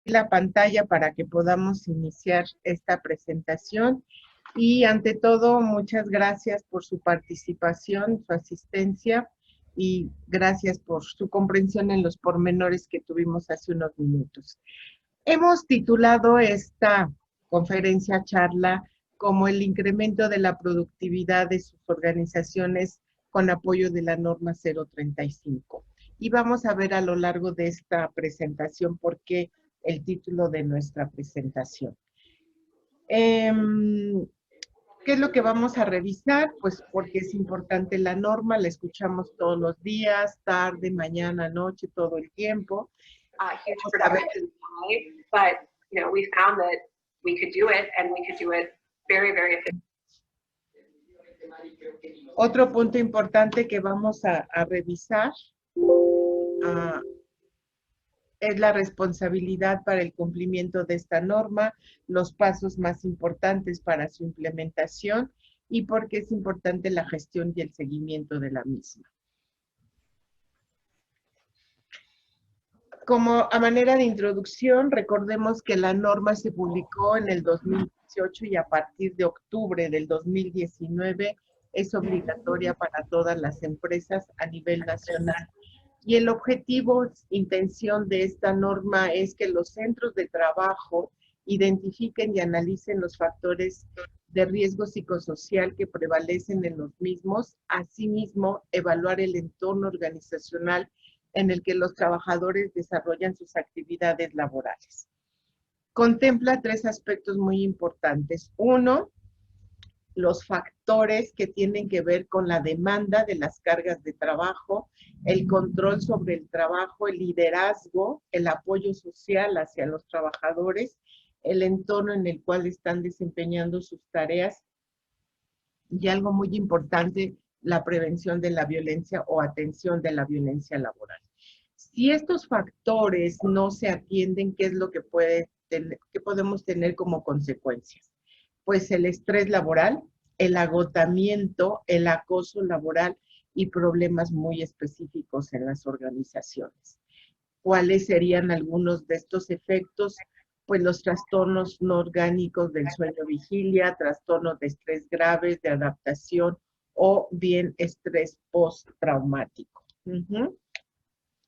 la pantalla para que podamos iniciar esta presentación. Y ante todo, muchas gracias por su participación, su asistencia y gracias por su comprensión en los pormenores que tuvimos hace unos minutos. Hemos titulado esta conferencia charla como el incremento de la productividad de sus organizaciones con apoyo de la norma 035. Y vamos a ver a lo largo de esta presentación por qué el título de nuestra presentación. ¿Qué es lo que vamos a revisar? Pues porque es importante la norma, la escuchamos todos los días, tarde, mañana, noche, todo el tiempo. Huge production value, but we found that we could do it, and we could do it very, very efficiently. Otro punto importante que vamos a revisar es la responsabilidad para el cumplimiento de esta norma, los pasos más importantes para su implementación y por qué es importante la gestión y el seguimiento de la misma. Como a manera de introducción, recordemos que la norma se publicó en el 2018 y a partir de octubre del 2019 es obligatoria para todas las empresas a nivel nacional. Y el objetivo, intención de esta norma es que los centros de trabajo identifiquen y analicen los factores de riesgo psicosocial que prevalecen en los mismos, asimismo evaluar el entorno organizacional en el que los trabajadores desarrollan sus actividades laborales. Contempla 3 aspectos muy importantes. Uno, los factores que tienen que ver con la demanda de las cargas de trabajo, el control sobre el trabajo, el liderazgo, el apoyo social hacia los trabajadores, el entorno en el cual están desempeñando sus tareas y algo muy importante, la prevención de la violencia o atención de la violencia laboral. Si estos factores no se atienden, ¿qué es lo que podemos tener como consecuencias? Pues el estrés laboral, el agotamiento, el acoso laboral y problemas muy específicos en las organizaciones. ¿Cuáles serían algunos de estos efectos? Pues los trastornos no orgánicos del sueño-vigilia, trastornos de estrés graves, de adaptación o bien estrés postraumático.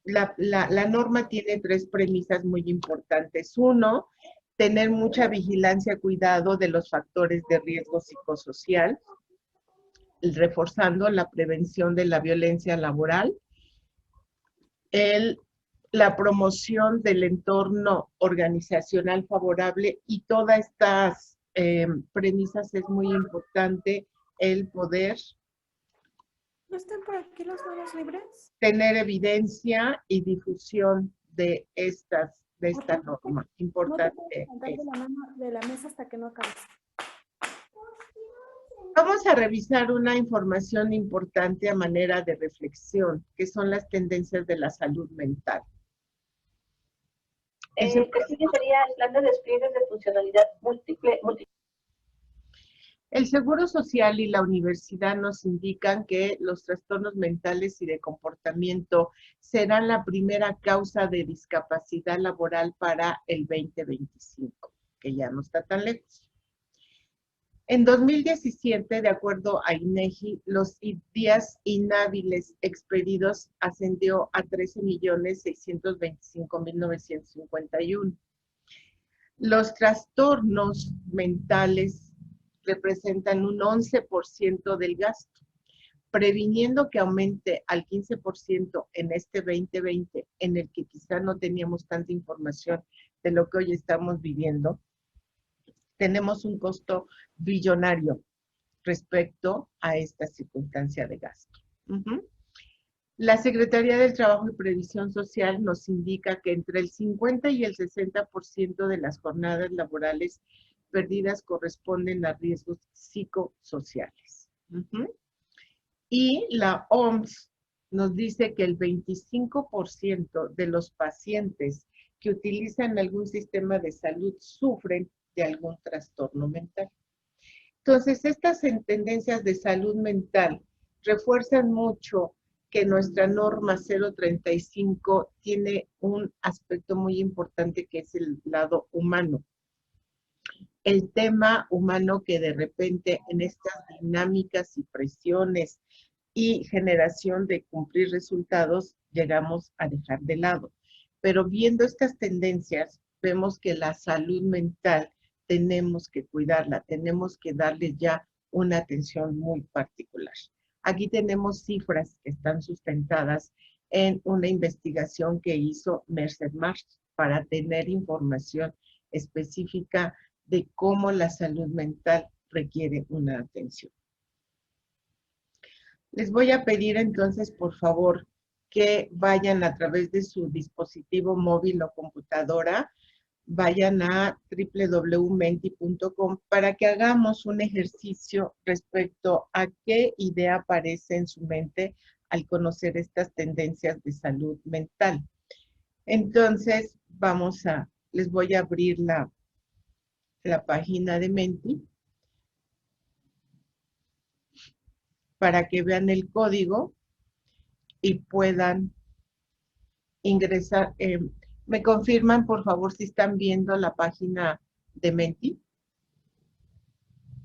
La norma tiene 3 premisas muy importantes. Uno, tener mucha vigilancia, cuidado de los factores de riesgo psicosocial, reforzando la prevención de la violencia laboral, la promoción del entorno organizacional favorable y todas estas premisas es muy importante el poder ¿No están por aquí los manos libres? tener evidencia y difusión de esta norma. Importante. No te puedes levantar de la mesa hasta que no acabes. Vamos a revisar una información importante a manera de reflexión, que son las tendencias de la salud mental. El siguiente sería el plan de despliegues de funcionalidad múltiple. El Seguro Social y la universidad nos indican que los trastornos mentales y de comportamiento serán la primera causa de discapacidad laboral para el 2025, que ya no está tan lejos. En 2017, de acuerdo a INEGI, los días inhábiles expedidos ascendió a 13.625.951. Los trastornos mentales representan un 11% del gasto, previniendo que aumente al 15% en este 2020, en el que quizá no teníamos tanta información de lo que hoy estamos viviendo. Tenemos un costo billonario respecto a esta circunstancia de gasto. La Secretaría del Trabajo y Previsión Social nos indica que entre el 50 y el 60% de las jornadas laborales perdidas corresponden a riesgos psicosociales. Y la OMS nos dice que el 25% de los pacientes que utilizan algún sistema de salud sufren de algún trastorno mental. Entonces, estas tendencias de salud mental refuerzan mucho que nuestra norma 035 tiene un aspecto muy importante que es el lado humano. El tema humano que de repente en estas dinámicas y presiones y generación de cumplir resultados llegamos a dejar de lado. Pero viendo estas tendencias, vemos que la salud mental tenemos que cuidarla, tenemos que darle ya una atención muy particular. Aquí tenemos cifras que están sustentadas en una investigación que hizo Merced Marsh para tener información específica de cómo la salud mental requiere una atención. Les voy a pedir entonces, por favor, que vayan a través de su dispositivo móvil o computadora, vayan a www.menti.com para que hagamos un ejercicio respecto a qué idea aparece en su mente al conocer estas tendencias de salud mental. Entonces, les voy a abrir la página de Menti para que vean el código y puedan ingresar. ¿Me confirman, por favor, si están viendo la página de Menti?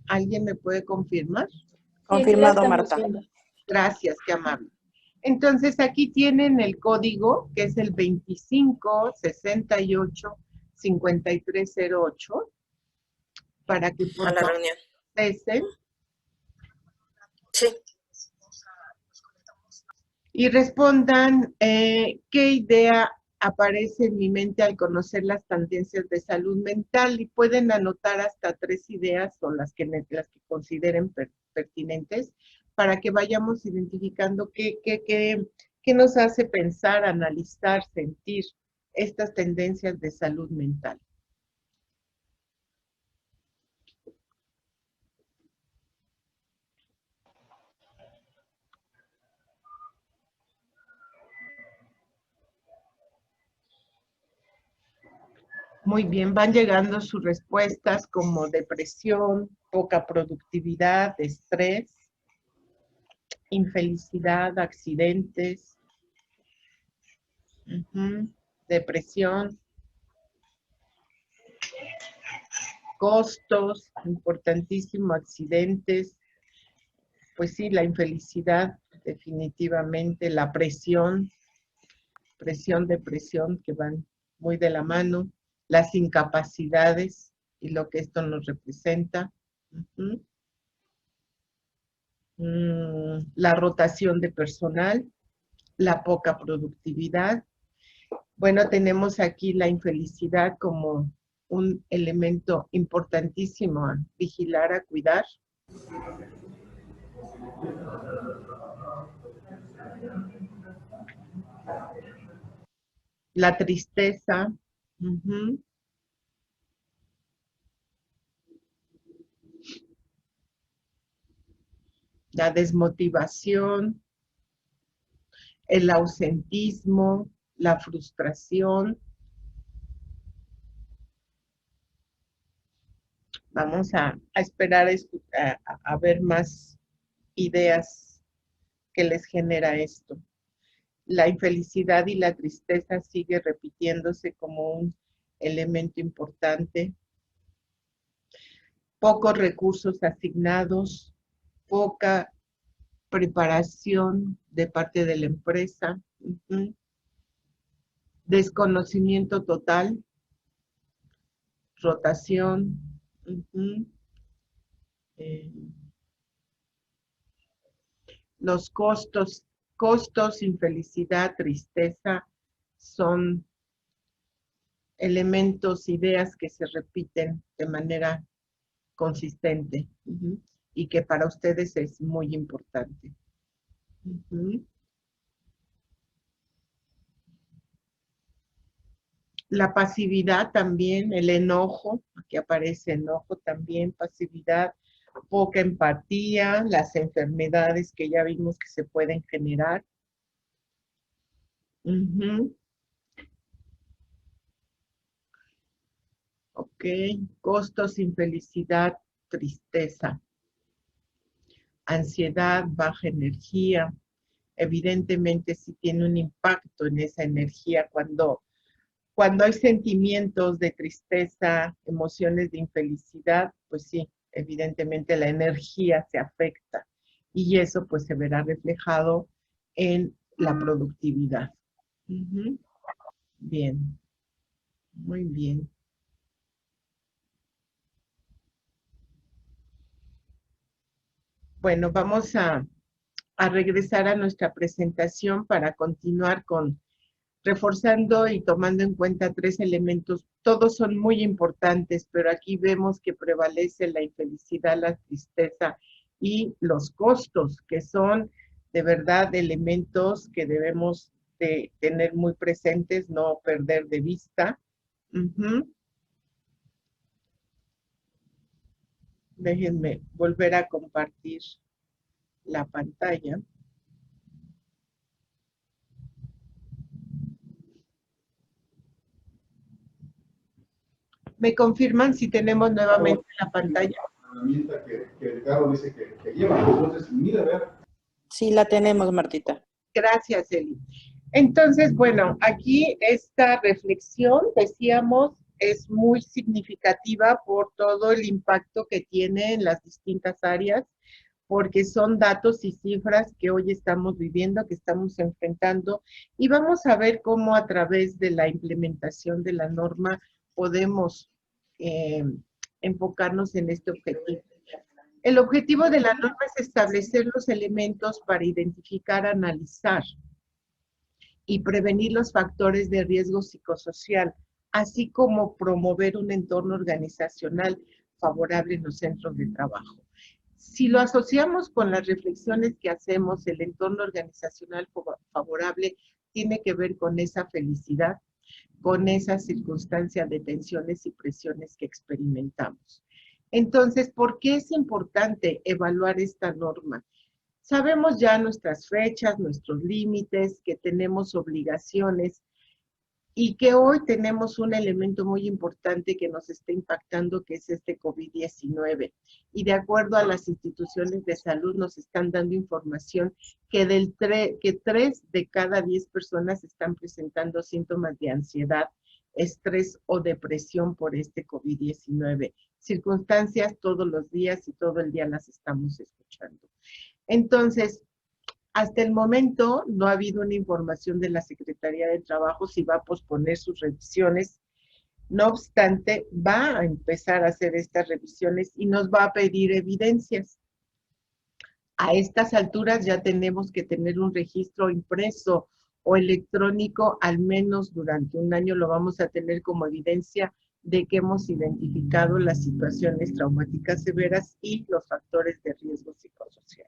¿Alguien me puede confirmar? Confirmado, Marta. Gracias, qué amable. Entonces, aquí tienen el código, que es el 2568-5308, para que por favor acesen. Sí. Y respondan qué idea aparece en mi mente al conocer las tendencias de salud mental, y pueden anotar hasta 3 ideas o las que consideren pertinentes para que vayamos identificando qué nos hace pensar, analizar, sentir estas tendencias de salud mental. Muy bien, van llegando sus respuestas como depresión, poca productividad, estrés, infelicidad, accidentes, depresión, costos, importantísimo, accidentes, pues sí, la infelicidad, definitivamente, la presión, depresión, que van muy de la mano, las incapacidades y lo que esto nos representa. La rotación de personal, la poca productividad. Bueno, tenemos aquí la infelicidad como un elemento importantísimo a vigilar, a cuidar. La tristeza. La desmotivación, el ausentismo, la frustración. Vamos a esperar a ver más ideas que les genera esto. La infelicidad y la tristeza sigue repitiéndose como un elemento importante. Pocos recursos asignados, poca preparación de parte de la empresa, desconocimiento total, rotación, los costos, infelicidad, tristeza, son elementos, ideas que se repiten de manera consistente y que para ustedes es muy importante. La pasividad también, el enojo, aquí aparece enojo también, pasividad, poca empatía, las enfermedades que ya vimos que se pueden generar. Ok, costos, infelicidad, tristeza, ansiedad, baja energía, evidentemente sí tiene un impacto en esa energía cuando hay sentimientos de tristeza, emociones de infelicidad, pues sí, evidentemente la energía se afecta y eso pues se verá reflejado en la productividad. Ujú. Bien, muy bien. Bueno, vamos a regresar a nuestra presentación para continuar con reforzando y tomando en cuenta 3 elementos. Todos son muy importantes, pero aquí vemos que prevalece la infelicidad, la tristeza y los costos, que son de verdad elementos que debemos de tener muy presentes, no perder de vista. Ujú. Déjenme volver a compartir la pantalla. ¿Me confirman si tenemos nuevamente la pantalla? Herramienta que Ricardo dice que lleva. Entonces, mira, a ver. Sí, la tenemos, Martita. Gracias, Eli. Entonces, bueno, aquí esta reflexión, decíamos, es muy significativa por todo el impacto que tiene en las distintas áreas, porque son datos y cifras que hoy estamos viviendo, que estamos enfrentando, y vamos a ver cómo a través de la implementación de la norma podemos enfocarnos en este objetivo. El objetivo de la norma es establecer los elementos para identificar, analizar y prevenir los factores de riesgo psicosocial, así como promover un entorno organizacional favorable en los centros de trabajo. Si lo asociamos con las reflexiones que hacemos, el entorno organizacional favorable tiene que ver con esa felicidad, con esa circunstancia de tensiones y presiones que experimentamos. Entonces, ¿por qué es importante evaluar esta norma? Sabemos ya nuestras fechas, nuestros límites, que tenemos obligaciones y que hoy tenemos un elemento muy importante que nos está impactando, que es este COVID-19. Y de acuerdo a las instituciones de salud nos están dando información que 3 de cada 10 personas están presentando síntomas de ansiedad, estrés o depresión por este COVID-19. Circunstancias todos los días y todo el día las estamos escuchando. Entonces, hasta el momento no ha habido una información de la Secretaría de Trabajo si va a posponer sus revisiones. No obstante, va a empezar a hacer estas revisiones y nos va a pedir evidencias. A estas alturas ya tenemos que tener un registro impreso o electrónico, al menos durante un año lo vamos a tener como evidencia de que hemos identificado las situaciones traumáticas severas y los factores de riesgo psicosocial.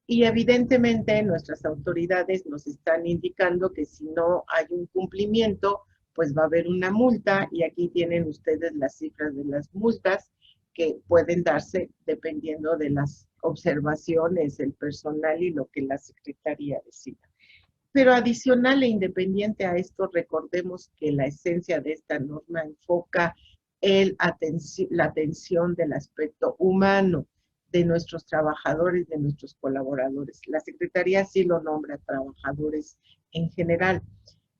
Y evidentemente nuestras autoridades nos están indicando que si no hay un cumplimiento, pues va a haber una multa y aquí tienen ustedes las cifras de las multas que pueden darse dependiendo de las observaciones, el personal y lo que la Secretaría decida. Pero adicional e independiente a esto, recordemos que la esencia de esta norma enfoca la atención del aspecto humano de nuestros trabajadores, de nuestros colaboradores. La Secretaría sí lo nombra trabajadores en general.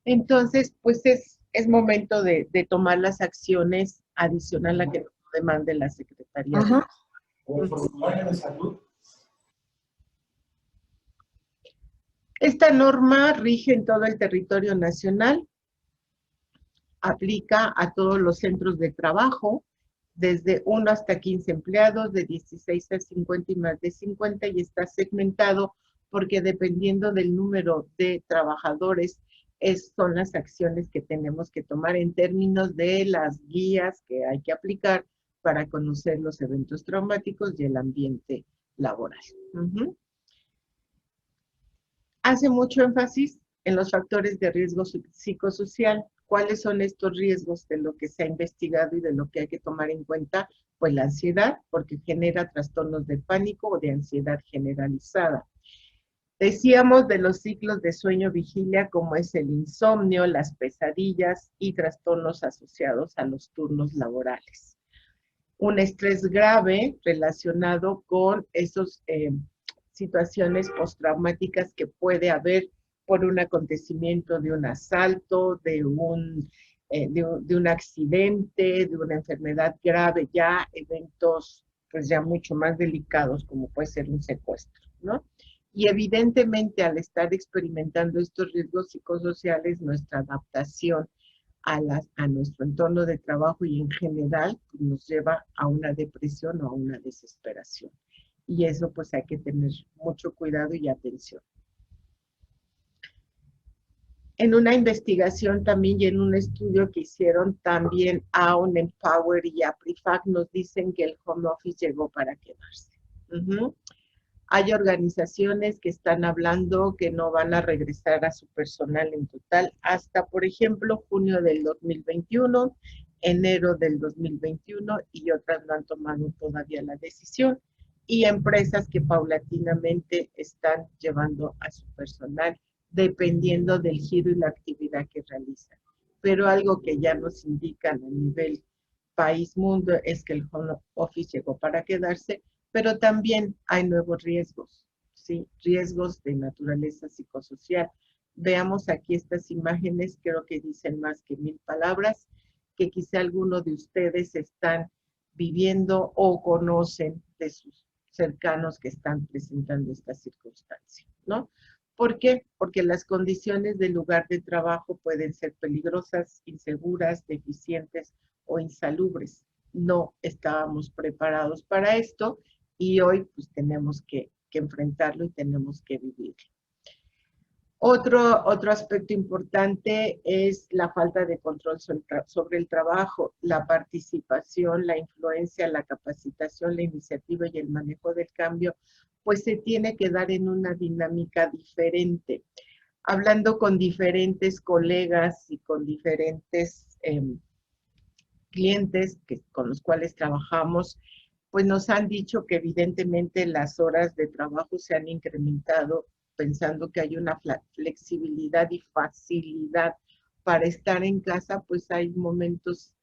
Entonces, pues es momento de tomar las acciones adicional a que nos demande la Secretaría. Ajá. O el formulario de salud. Esta norma rige en todo el territorio nacional, aplica a todos los centros de trabajo, desde 1 hasta 15 empleados, de 16 a 50 y más de 50, y está segmentado porque dependiendo del número de trabajadores, son las acciones que tenemos que tomar en términos de las guías que hay que aplicar para conocer los eventos traumáticos y el ambiente laboral. Hace mucho énfasis en los factores de riesgo psicosocial. ¿Cuáles son estos riesgos de lo que se ha investigado y de lo que hay que tomar en cuenta? Pues la ansiedad, porque genera trastornos de pánico o de ansiedad generalizada. Decíamos de los ciclos de sueño-vigilia, como es el insomnio, las pesadillas y trastornos asociados a los turnos laborales. Un estrés grave relacionado con esos situaciones postraumáticas que puede haber por un acontecimiento de un asalto, de un accidente, de una enfermedad grave, ya eventos pues ya mucho más delicados como puede ser un secuestro, ¿no? Y evidentemente al estar experimentando estos riesgos psicosociales, nuestra adaptación a nuestro entorno de trabajo y en general pues, nos lleva a una depresión o a una desesperación. Y eso pues hay que tener mucho cuidado y atención. En una investigación también y en un estudio que hicieron también Aon, Empower y APRIFAC nos dicen que el home office llegó para quedarse. Hay organizaciones que están hablando que no van a regresar a su personal en total hasta, por ejemplo, junio del 2021, enero del 2021 y otras no han tomado todavía la decisión. Y empresas que paulatinamente están llevando a su personal dependiendo del giro y la actividad que realizan. Pero algo que ya nos indican a nivel país mundo es que el home office llegó para quedarse, pero también hay nuevos riesgos, ¿sí? Riesgos de naturaleza psicosocial. Veamos aquí estas imágenes, creo que dicen más que 1000 palabras, que quizá algunos de ustedes están viviendo o conocen de sus cercanos que están presentando esta circunstancia, ¿no? ¿Por qué? Porque las condiciones del lugar de trabajo pueden ser peligrosas, inseguras, deficientes o insalubres. No estábamos preparados para esto y hoy pues tenemos que enfrentarlo y tenemos que vivirlo. Otro aspecto importante es la falta de control sobre el trabajo, la participación, la influencia, la capacitación, la iniciativa y el manejo del cambio, pues se tiene que dar en una dinámica diferente. Hablando con diferentes colegas y con diferentes clientes con los cuales trabajamos, pues nos han dicho que evidentemente las horas de trabajo se han incrementado pensando que hay una flexibilidad y facilidad para estar en casa, pues hay momentos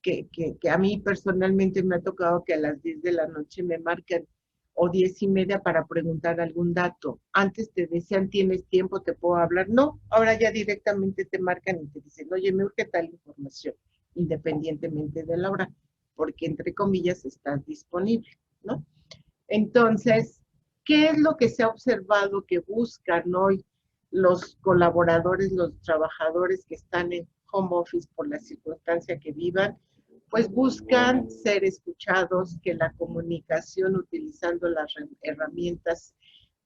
que a mí personalmente me ha tocado que a las 10 de la noche me marcan o 10:30 para preguntar algún dato. Antes te decían, ¿tienes tiempo? ¿Te puedo hablar? No, ahora ya directamente te marcan y te dicen, oye, me urge tal información, independientemente de la hora, porque entre comillas estás disponible, ¿no? Entonces, ¿qué es lo que se ha observado que buscan hoy los colaboradores, los trabajadores que están en home office por la circunstancia que vivan? Pues buscan ser escuchados, que la comunicación utilizando las herramientas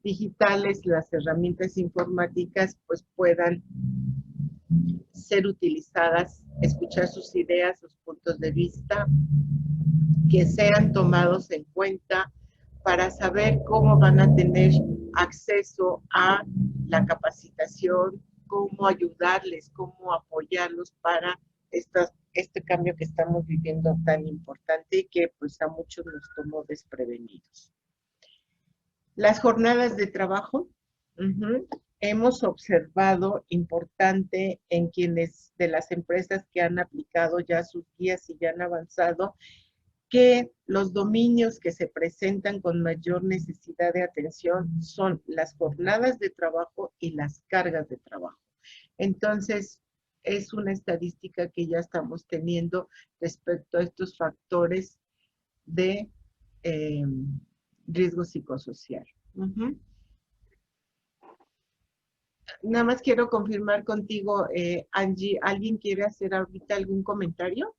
digitales, las herramientas informáticas, pues puedan ser utilizadas, escuchar sus ideas, sus puntos de vista, que sean tomados en cuenta para saber cómo van a tener acceso a la capacitación, cómo ayudarles, cómo apoyarlos para este cambio que estamos viviendo tan importante y que pues a muchos nos tomó desprevenidos. Las jornadas de trabajo, hemos observado importante en quienes de las empresas que han aplicado ya sus guías y ya han avanzado, que los dominios que se presentan con mayor necesidad de atención son las jornadas de trabajo y las cargas de trabajo. Entonces, es una estadística que ya estamos teniendo respecto a estos factores de riesgo psicosocial. Nada más quiero confirmar contigo, Angie, ¿alguien quiere hacer ahorita algún comentario?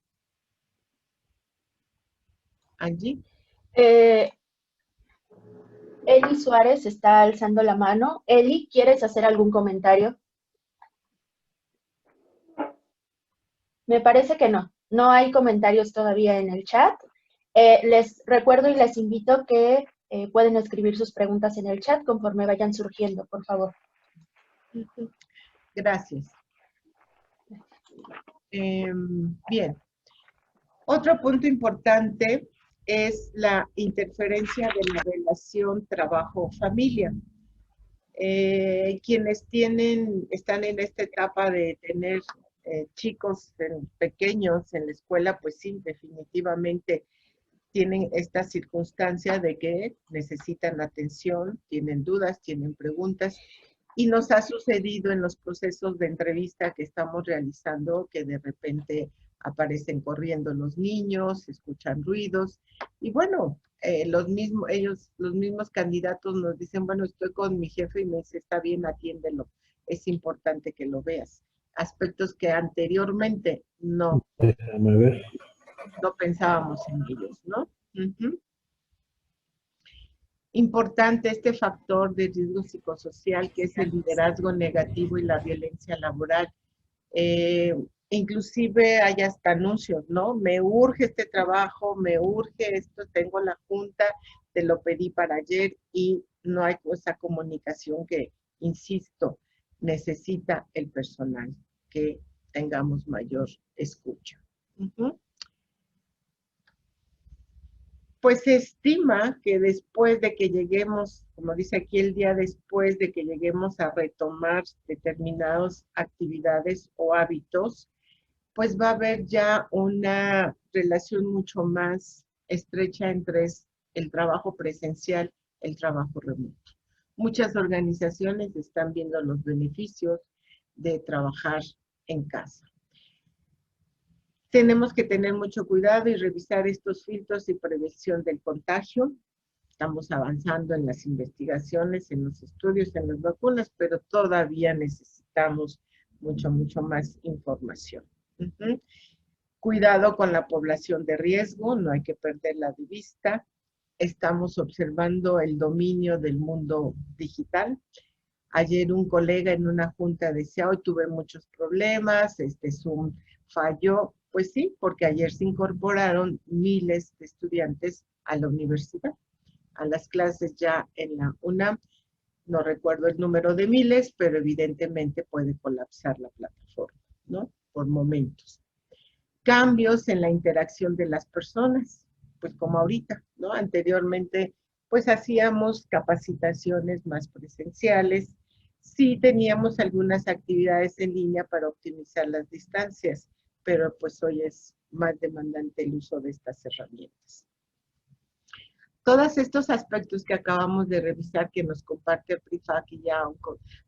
Angie. Eli Suárez está alzando la mano. Eli, ¿quieres hacer algún comentario? Me parece que no. No hay comentarios todavía en el chat. Les recuerdo y les invito que pueden escribir sus preguntas en el chat conforme vayan surgiendo, por favor. Gracias. Bien. Otro punto importante es la interferencia de la relación trabajo-familia. Quienes están en esta etapa de tener chicos pequeños en la escuela, pues sí, definitivamente tienen esta circunstancia de que necesitan atención, tienen dudas, tienen preguntas, y nos ha sucedido en los procesos de entrevista que estamos realizando que de repente aparecen corriendo los niños, escuchan ruidos, y bueno, los mismos candidatos nos dicen, bueno, estoy con mi jefe y me dice, está bien, atiéndelo, es importante que lo veas. Aspectos que anteriormente no Déjame ver. pensábamos en ellos, ¿no? Uh-huh. Importante este factor de riesgo psicosocial que es el liderazgo negativo y la violencia laboral. Inclusive hay hasta anuncios, ¿no? Me urge este trabajo, me urge esto, tengo la junta, te lo pedí para ayer y no hay esa comunicación que, insisto, necesita el personal, que tengamos mayor escucha. Uh-huh. Pues se estima que después de que lleguemos, como dice aquí, el día después de que lleguemos a retomar determinadas actividades o hábitos, pues va a haber ya una relación mucho más estrecha entre el trabajo presencial y el trabajo remoto. Muchas organizaciones están viendo los beneficios de trabajar en casa. Tenemos que tener mucho cuidado y revisar estos filtros y prevención del contagio. Estamos avanzando en las investigaciones, en los estudios, en las vacunas, pero todavía necesitamos mucho más información. Uh-huh. Cuidado con la población de riesgo, no hay que perderla de vista. Estamos observando el dominio del mundo digital. Ayer un colega en una junta decía, hoy tuve muchos problemas, Zoom falló. Pues sí, porque ayer se incorporaron miles de estudiantes a la universidad, a las clases ya en la UNAM. No recuerdo el número de miles, pero evidentemente puede colapsar la plataforma, ¿no? Por momentos. Cambios en la interacción de las personas, pues como ahorita, ¿no? Anteriormente, pues hacíamos capacitaciones más presenciales. Sí teníamos algunas actividades en línea para optimizar las distancias, pero pues hoy es más demandante el uso de estas herramientas. Todos estos aspectos que acabamos de revisar, que nos comparte PRIFAC y ya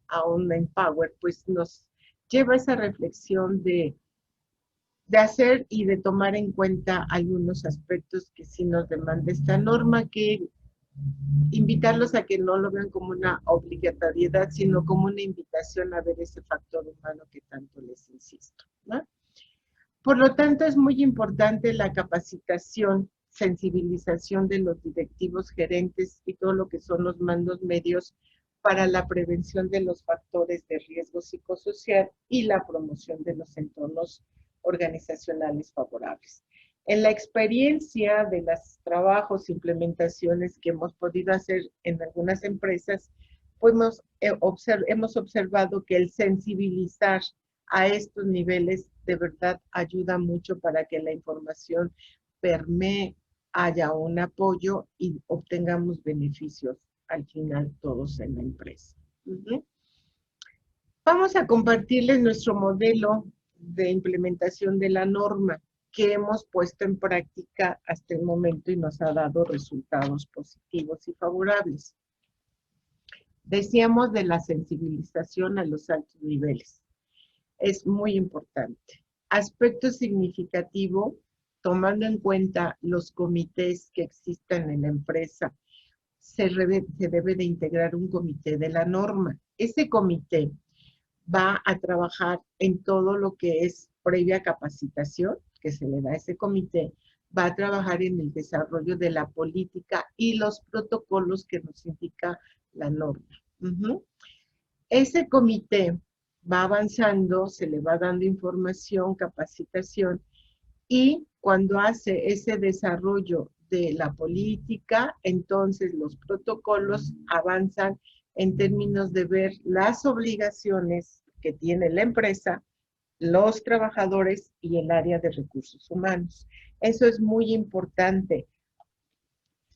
aún Empower, pues nos lleva a esa reflexión de hacer y de tomar en cuenta algunos aspectos que sí nos demanda esta norma, que invitarlos a que no lo vean como una obligatoriedad, sino como una invitación a ver ese factor humano que tanto les insisto, ¿no? Por lo tanto, es muy importante la capacitación, sensibilización de los directivos, gerentes y todo lo que son los mandos medios para la prevención de los factores de riesgo psicosocial y la promoción de los entornos organizacionales favorables. En la experiencia de los trabajos, implementaciones que hemos podido hacer en algunas empresas, pues hemos observado que el sensibilizar a estos niveles de verdad ayuda mucho para que la información permee, haya un apoyo y obtengamos beneficios al final todos en la empresa. Uh-huh. Vamos a compartirles nuestro modelo de implementación de la norma que hemos puesto en práctica hasta el momento y nos ha dado resultados positivos y favorables. Decíamos de la sensibilización a los altos niveles. Es muy importante. Aspecto significativo, tomando en cuenta los comités que existen en la empresa, se debe de integrar un comité de la norma. Ese comité va a trabajar en todo lo que es previa capacitación que se le da a ese comité, va a trabajar en el desarrollo de la política y los protocolos que nos indica la norma. Uh-huh. Ese comité va avanzando, se le va dando información, capacitación, y cuando hace ese desarrollo de la política, entonces los protocolos avanzan en términos de ver las obligaciones que tiene la empresa, los trabajadores y el área de recursos humanos. Eso es muy importante.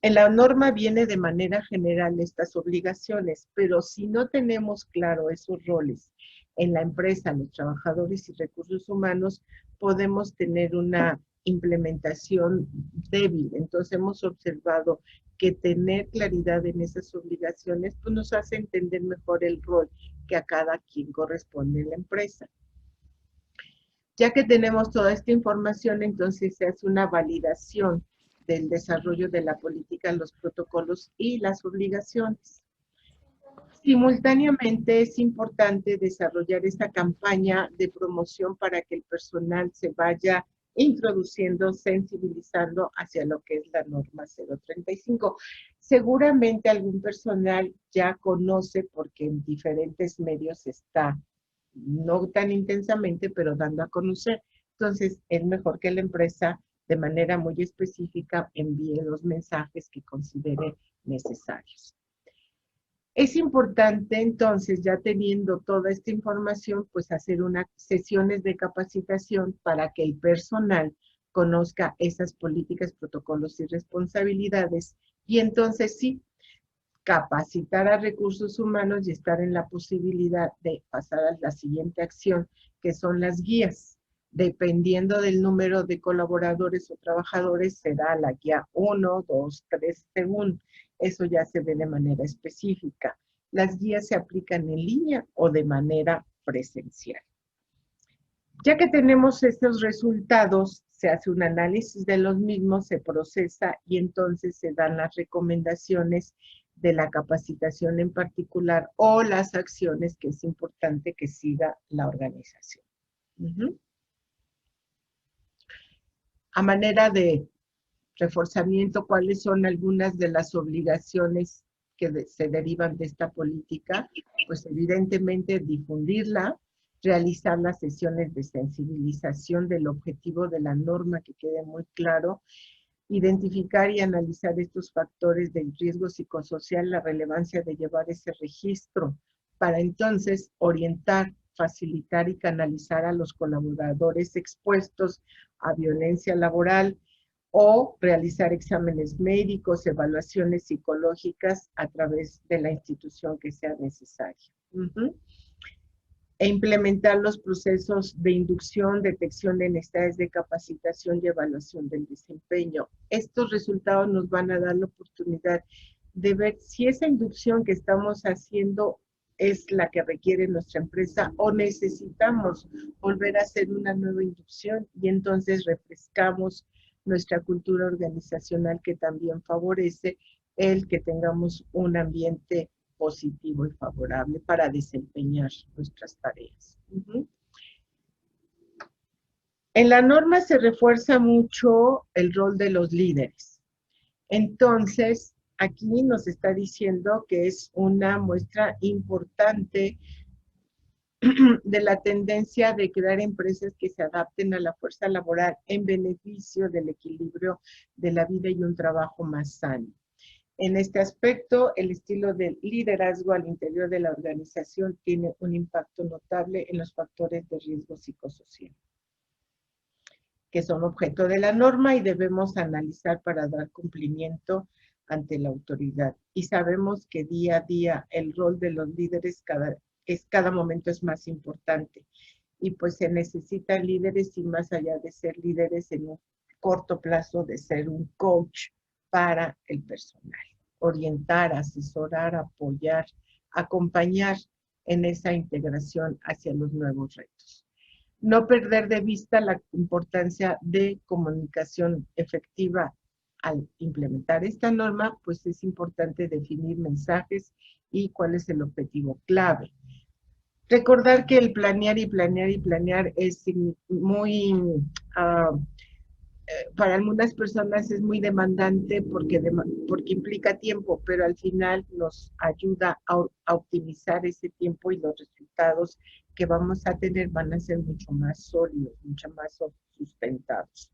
En la norma viene de manera general estas obligaciones, pero si no tenemos claro esos roles en la empresa, los trabajadores y recursos humanos, podemos tener una implementación débil. Entonces hemos observado que tener claridad en esas obligaciones pues nos hace entender mejor el rol que a cada quien corresponde en la empresa. Ya que tenemos toda esta información, entonces se hace una validación del desarrollo de la política, los protocolos y las obligaciones. Simultáneamente es importante desarrollar esta campaña de promoción para que el personal se vaya introduciendo, sensibilizando hacia lo que es la norma 035. Seguramente algún personal ya conoce porque en diferentes medios está, no tan intensamente, pero dando a conocer. Entonces, es mejor que la empresa de manera muy específica envíe los mensajes que considere necesarios. Es importante entonces, ya teniendo toda esta información, pues hacer unas sesiones de capacitación para que el personal conozca esas políticas, protocolos y responsabilidades. Y entonces sí, capacitar a recursos humanos y estar en la posibilidad de pasar a la siguiente acción, que son las guías. Dependiendo del número de colaboradores o trabajadores, será la guía 1, 2, 3, según. Eso ya se ve de manera específica. Las guías se aplican en línea o de manera presencial. Ya que tenemos estos resultados, se hace un análisis de los mismos, se procesa y entonces se dan las recomendaciones de la capacitación en particular o las acciones que es importante que siga la organización. A manera de reforzamiento, ¿cuáles son algunas de las obligaciones que se derivan de esta política? Pues evidentemente difundirla, realizar las sesiones de sensibilización del objetivo de la norma que quede muy claro, identificar y analizar estos factores del riesgo psicosocial, la relevancia de llevar ese registro, para entonces orientar, facilitar y canalizar a los colaboradores expuestos a violencia laboral o realizar exámenes médicos, evaluaciones psicológicas a través de la institución que sea necesaria. E implementar los procesos de inducción, detección de necesidades de capacitación y evaluación del desempeño. Estos resultados nos van a dar la oportunidad de ver si esa inducción que estamos haciendo es la que requiere nuestra empresa o necesitamos volver a hacer una nueva inducción y entonces refrescamos nuestra cultura organizacional que también favorece el que tengamos un ambiente positivo y favorable para desempeñar nuestras tareas. En la norma se refuerza mucho el rol de los líderes. Entonces, aquí nos está diciendo que es una muestra importante de la tendencia de crear empresas que se adapten a la fuerza laboral en beneficio del equilibrio de la vida y un trabajo más sano. En este aspecto, el estilo de liderazgo al interior de la organización tiene un impacto notable en los factores de riesgo psicosocial, que son objeto de la norma y debemos analizar para dar cumplimiento ante la autoridad. Y sabemos que día a día el rol de los líderes cada momento es más importante. Y pues se necesitan líderes y más allá de ser líderes en un corto plazo, de ser un coach para el personal. Orientar, asesorar, apoyar, acompañar en esa integración hacia los nuevos retos. No perder de vista la importancia de comunicación efectiva. Al implementar esta norma, pues es importante definir mensajes y cuál es el objetivo clave. Recordar que el planear y planear y planear es muy, para algunas personas es muy demandante porque implica tiempo, pero al final nos ayuda a optimizar ese tiempo y los resultados que vamos a tener van a ser mucho más sólidos, mucho más sustentados.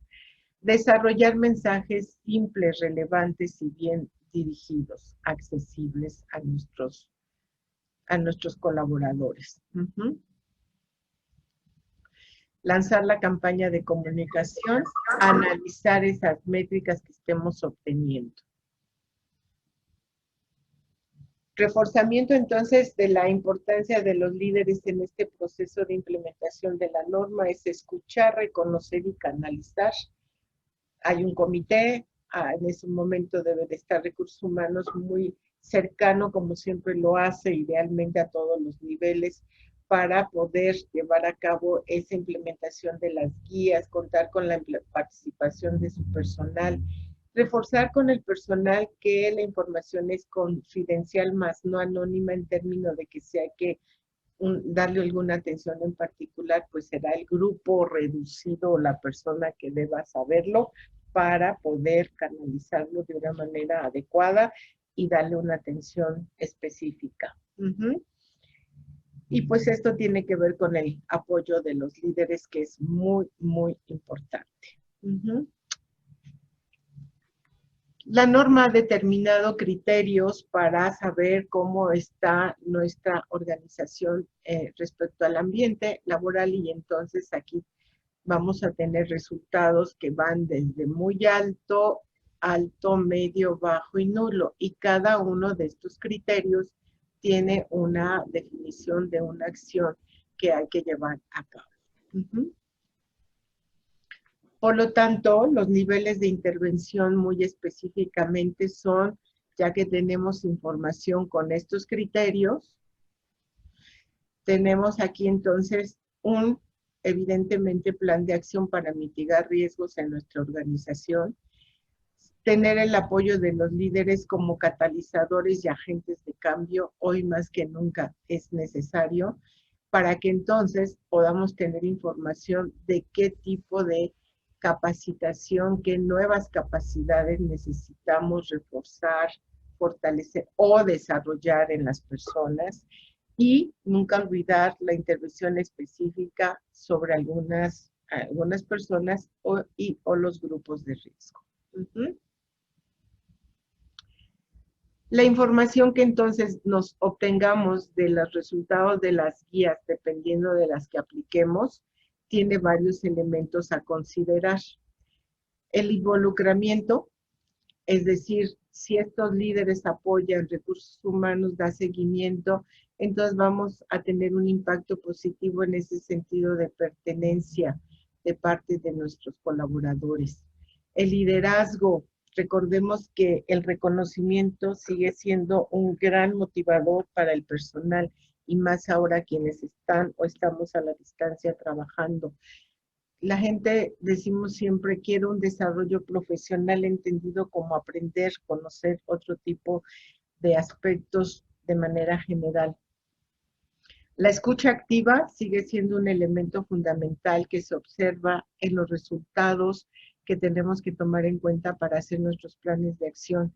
Desarrollar mensajes simples, relevantes y bien dirigidos, accesibles a nuestros colaboradores. Lanzar la campaña de comunicación, analizar esas métricas que estemos obteniendo. Reforzamiento entonces de la importancia de los líderes en este proceso de implementación de la norma es escuchar, reconocer y canalizar hay un comité, en ese momento debe de estar recursos humanos muy cercano, como siempre lo hace, idealmente a todos los niveles, para poder llevar a cabo esa implementación de las guías, contar con la participación de su personal, reforzar con el personal que la información es confidencial más no anónima en términos de que si hay que darle alguna atención en particular, pues será el grupo reducido o la persona que deba saberlo para poder canalizarlo de una manera adecuada y darle una atención específica. Y pues esto tiene que ver con el apoyo de los líderes, que es muy, muy importante. La norma ha determinado criterios para saber cómo está nuestra organización respecto al ambiente laboral, y entonces aquí vamos a tener resultados que van desde muy alto, alto, medio, bajo y nulo, y cada uno de estos criterios tiene una definición de una acción que hay que llevar a cabo. Por lo tanto, los niveles de intervención muy específicamente son, ya que tenemos información con estos criterios, tenemos aquí entonces un, evidentemente, plan de acción para mitigar riesgos en nuestra organización, tener el apoyo de los líderes como catalizadores y agentes de cambio, hoy más que nunca es necesario, para que entonces podamos tener información de qué tipo de capacitación, qué nuevas capacidades necesitamos reforzar, fortalecer o desarrollar en las personas, y nunca olvidar la intervención específica sobre algunas personas o los grupos de riesgo. La información que entonces nos obtengamos de los resultados de las guías, dependiendo de las que apliquemos, tiene varios elementos a considerar. El involucramiento, es decir, si estos líderes apoyan recursos humanos, da seguimiento, entonces vamos a tener un impacto positivo en ese sentido de pertenencia de parte de nuestros colaboradores. El liderazgo, recordemos que el reconocimiento sigue siendo un gran motivador para el personal, y más ahora quienes están o estamos a la distancia trabajando. La gente, decimos siempre, quiere un desarrollo profesional entendido como aprender, conocer otro tipo de aspectos de manera general. La escucha activa sigue siendo un elemento fundamental que se observa en los resultados que tenemos que tomar en cuenta para hacer nuestros planes de acción.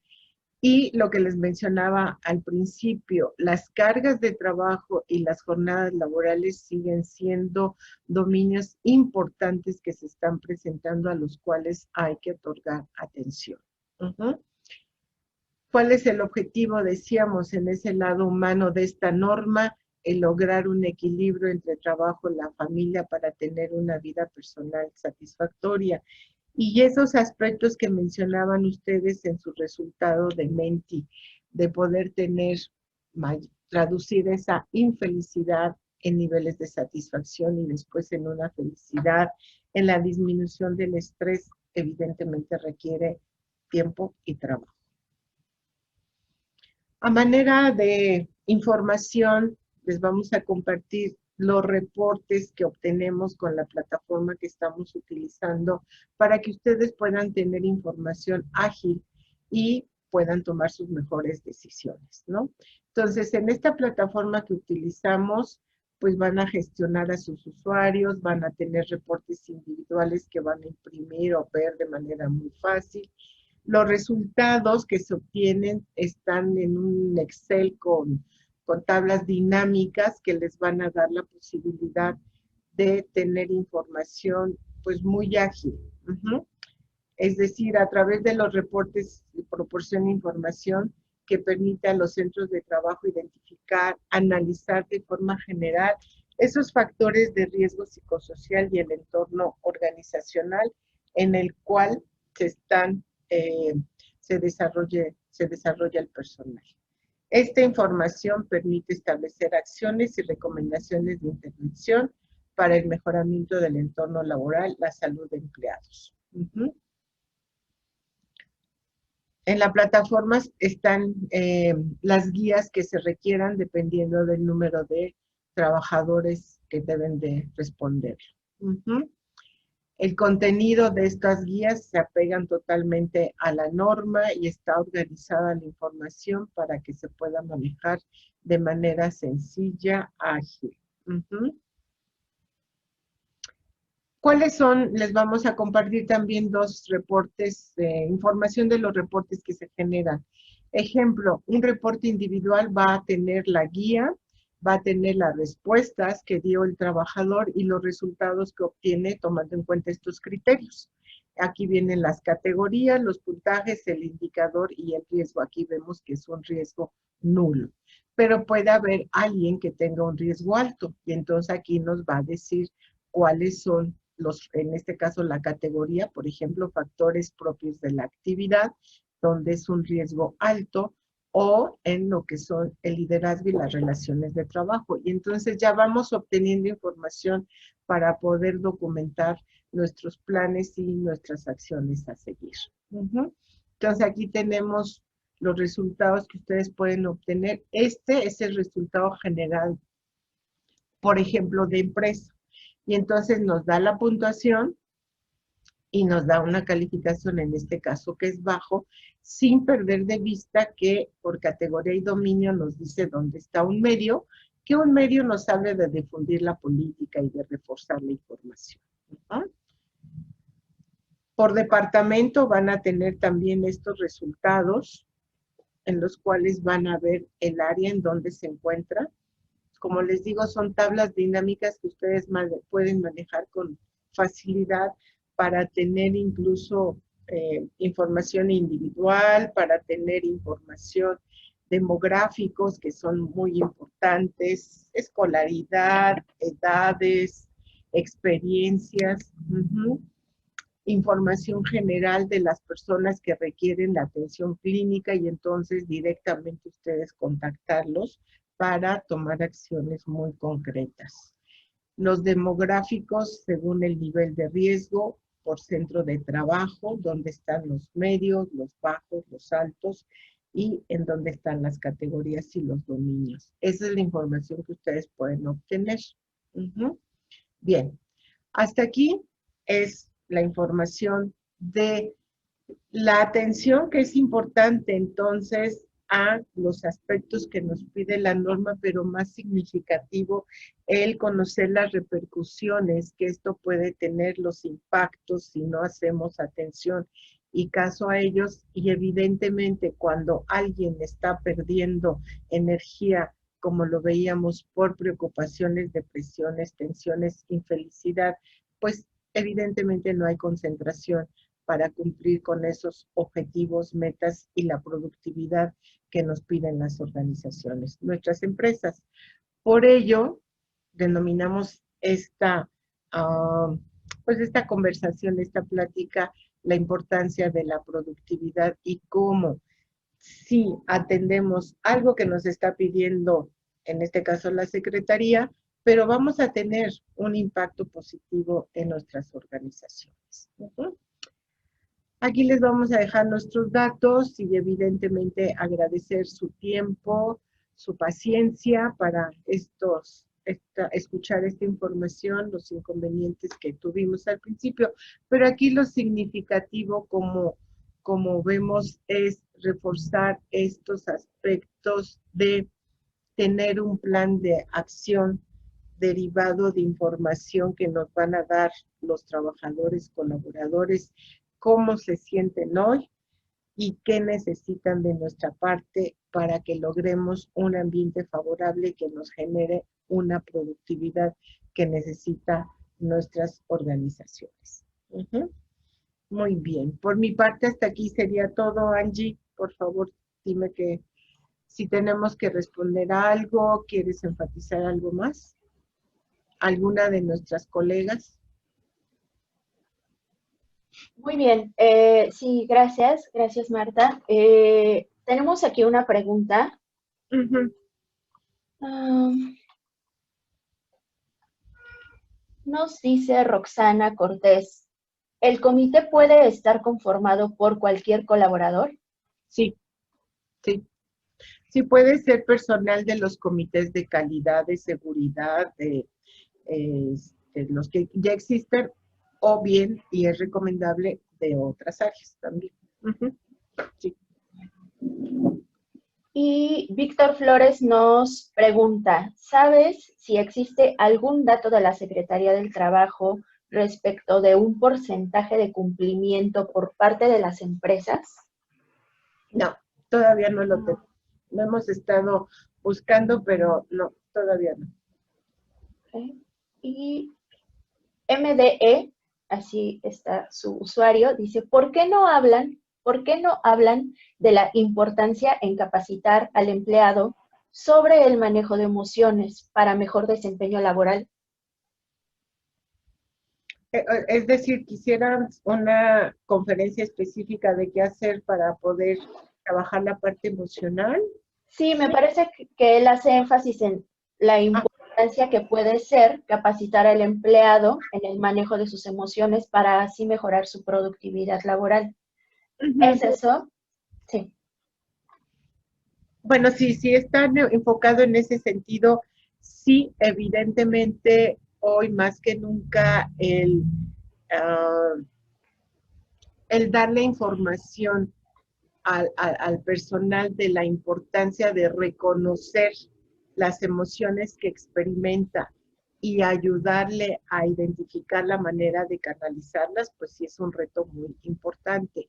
Y lo que les mencionaba al principio, las cargas de trabajo y las jornadas laborales siguen siendo dominios importantes que se están presentando, a los cuales hay que otorgar atención. ¿Cuál es el objetivo? Decíamos, en ese lado humano de esta norma, el lograr un equilibrio entre trabajo y la familia para tener una vida personal satisfactoria. Y esos aspectos que mencionaban ustedes en su resultado de Menti, de poder traducir esa infelicidad en niveles de satisfacción y después en una felicidad, en la disminución del estrés, evidentemente requiere tiempo y trabajo. A manera de información, les vamos a compartir los reportes que obtenemos con la plataforma que estamos utilizando para que ustedes puedan tener información ágil y puedan tomar sus mejores decisiones, ¿no? Entonces, en esta plataforma que utilizamos, pues van a gestionar a sus usuarios, van a tener reportes individuales que van a imprimir o ver de manera muy fácil. Los resultados que se obtienen están en un Excel con tablas dinámicas que les van a dar la posibilidad de tener información pues muy ágil. Es decir, a través de los reportes proporciona información que permite a los centros de trabajo identificar, analizar de forma general esos factores de riesgo psicosocial y el entorno organizacional en el cual se desarrolla el personal. Esta información permite establecer acciones y recomendaciones de intervención para el mejoramiento del entorno laboral, la salud de empleados. En la plataforma están las guías que se requieran dependiendo del número de trabajadores que deben de responder. El contenido de estas guías se apegan totalmente a la norma y está organizada la información para que se pueda manejar de manera sencilla, ágil. ¿Cuáles son? Les vamos a compartir también dos reportes, información de los reportes que se generan. Ejemplo, un reporte individual va a tener la guía, va a tener las respuestas que dio el trabajador y los resultados que obtiene tomando en cuenta estos criterios. Aquí vienen las categorías, los puntajes, el indicador y el riesgo. Aquí vemos que es un riesgo nulo. Pero puede haber alguien que tenga un riesgo alto y entonces aquí nos va a decir cuáles son en este caso la categoría, por ejemplo, factores propios de la actividad, donde es un riesgo alto, o en lo que son el liderazgo y las relaciones de trabajo. Y entonces ya vamos obteniendo información para poder documentar nuestros planes y nuestras acciones a seguir. Entonces aquí tenemos los resultados que ustedes pueden obtener. Este es el resultado general, por ejemplo, de empresa. Y entonces nos da la puntuación y nos da una calificación, en este caso que es bajo, sin perder de vista que por categoría y dominio nos dice dónde está un medio, que un medio nos habla de difundir la política y de reforzar la información. Por departamento van a tener también estos resultados, en los cuales van a ver el área en donde se encuentra. Como les digo, son tablas dinámicas que ustedes pueden manejar con facilidad para tener incluso información individual, para tener información demográficos que son muy importantes, escolaridad, edades, experiencias, información general de las personas que requieren la atención clínica y entonces directamente ustedes contactarlos para tomar acciones muy concretas. Los demográficos según el nivel de riesgo por centro de trabajo, donde están los medios, los bajos, los altos y en donde están las categorías y los dominios. Esa es la información que ustedes pueden obtener. Bien, hasta aquí es la información de la atención que es importante entonces a los aspectos que nos pide la norma, pero más significativo el conocer las repercusiones que esto puede tener, los impactos si no hacemos atención y caso a ellos, y evidentemente cuando alguien está perdiendo energía, como lo veíamos por preocupaciones, depresiones, tensiones, infelicidad, pues evidentemente no hay concentración para cumplir con esos objetivos, metas y la productividad que nos piden las organizaciones, nuestras empresas. Por ello, denominamos esta conversación, esta plática, la importancia de la productividad y cómo si atendemos algo que nos está pidiendo, en este caso la Secretaría, pero vamos a tener un impacto positivo en nuestras organizaciones. Aquí les vamos a dejar nuestros datos y evidentemente agradecer su tiempo, su paciencia para escuchar esta información, los inconvenientes que tuvimos al principio, pero aquí lo significativo como vemos es reforzar estos aspectos de tener un plan de acción derivado de información que nos van a dar los trabajadores, colaboradores, cómo se sienten hoy y qué necesitan de nuestra parte para que logremos un ambiente favorable que nos genere una productividad que necesita nuestras organizaciones. Muy bien. Por mi parte, hasta aquí sería todo. Angie, por favor, dime que si tenemos que responder a algo, ¿quieres enfatizar algo más? ¿Alguna de nuestras colegas? Muy bien, sí, gracias Marta. Tenemos aquí una pregunta. Nos dice Roxana Cortés, ¿el comité puede estar conformado por cualquier colaborador? Sí, sí. Sí puede ser personal de los comités de calidad, de seguridad, de los que ya existen, o bien, y es recomendable, de otras áreas también. Ujú, sí. Y Víctor Flores nos pregunta, ¿sabes si existe algún dato de la Secretaría del Trabajo respecto de un porcentaje de cumplimiento por parte de las empresas? No, todavía no lo tengo. Lo hemos estado buscando, pero no, todavía no. Ok. Y MDE, así está su usuario, dice, ¿por qué no hablan de la importancia en capacitar al empleado sobre el manejo de emociones para mejor desempeño laboral? Es decir, quisieran una conferencia específica de qué hacer para poder trabajar la parte emocional. Sí, me parece que él hace énfasis en la importancia que puede ser capacitar al empleado en el manejo de sus emociones para así mejorar su productividad laboral. ¿Es eso? Sí. Bueno, sí están enfocado en ese sentido. Sí, evidentemente, hoy más que nunca el darle información al personal de la importancia de reconocer las emociones que experimenta y ayudarle a identificar la manera de canalizarlas, pues sí es un reto muy importante.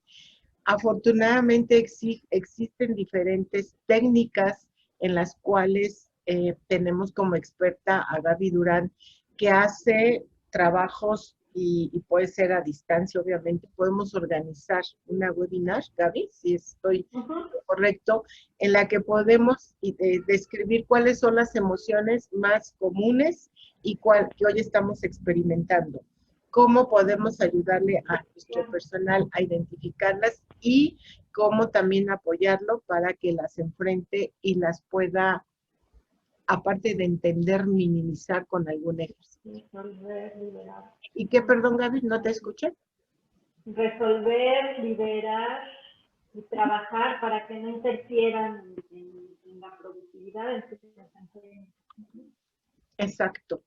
Afortunadamente existen diferentes técnicas en las cuales tenemos como experta a Gaby Durán, que hace trabajos y puede ser a distancia, obviamente. Podemos organizar una webinar, Gaby, si estoy correcto, en la que podemos describir cuáles son las emociones más comunes y que hoy estamos experimentando. Cómo podemos ayudarle a nuestro personal a identificarlas y cómo también apoyarlo para que las enfrente y las pueda, aparte de entender, minimizar con algún ejercicio. Resolver, liberar. ¿Y qué, perdón, Gaby, no te escuché? Resolver, liberar y trabajar para que no interfieran en la productividad. Exacto.